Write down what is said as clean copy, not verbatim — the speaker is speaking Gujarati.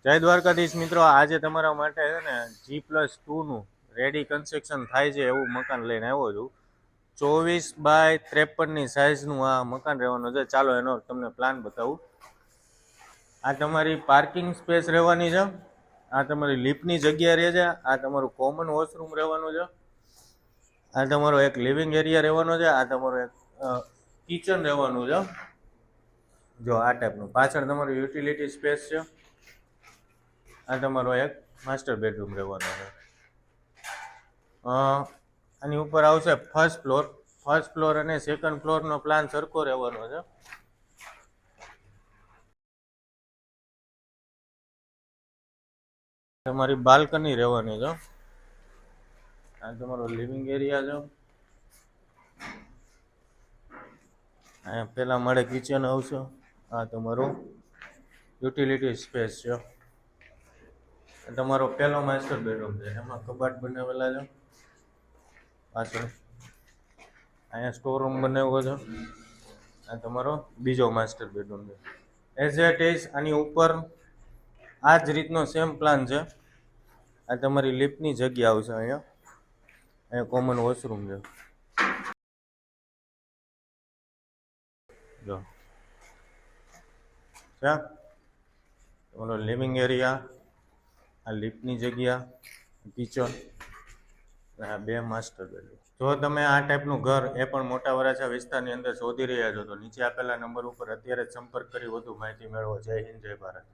જય દ્વારકાધીશ મિત્રો, આજે તમારા માટે છે ને G+2 રેડી કન્સ્ટ્રક્શન થાય છે એવું મકાન લઈને આવ્યો છું. 24x53 સાઇઝનું આ મકાન રહેવાનું છે. ચાલો એનો તમને પ્લાન બતાવું. આ તમારી પાર્કિંગ સ્પેસ રહેવાની છે, આ તમારી લિફ્ટની જગ્યા રહે છે, આ તમારું કોમન વોશરૂમ રહેવાનું છે, આ તમારો એક લિવિંગ એરિયા રહેવાનો છે, આ તમારો એક કિચન રહેવાનું છે. જો આ ટાઈપનું પાછળ તમારું યુટિલિટી સ્પેસ છે. આ તમારો એક માસ્ટર બેડરૂમ રહેવાનો છે. આની ઉપર આવશે ફર્સ્ટ ફ્લોર અને સેકન્ડ ફ્લોરનો પ્લાન સરખો રહેવાનો છે. તમારી બાલ્કની રહેવાની છે. આ તમારો લિવિંગ એરિયા છે. અહીંયા પહેલા માળે કિચન આવશે. આ તમારો યુટિલિટી સ્પેસ છે. તમારો પહેલો માસ્ટર બેડરૂમ છે, એમાં કબાટ બનાવેલા છે. પાછળ અહીંયા સ્ટોર રૂમ બનાવ્યો છે. આ તમારો બીજો માસ્ટર બેડરૂમ છે. એઝ ઇટ ઇઝ આની ઉપર આ જ રીતનો સેમ પ્લાન છે. આ તમારી લિફ્ટની જગ્યા આવશે. અહીંયા કોમન વોશરૂમ છે. જો તમારો લિવિંગ એરિયા, આ લિફ્ટની જગ્યા, કિચન, આ બે માસ્ટર બેડરૂમ. જો તમે આ ટાઈપનું ઘર એ પણ મોટા વરાછા વિસ્તારની અંદર શોધી રહ્યા છો તો નીચે આપેલા નંબર ઉપર અત્યારે જ સંપર્ક કરી વધુ માહિતી મેળવો. જય હિન્દ, જય ભારત.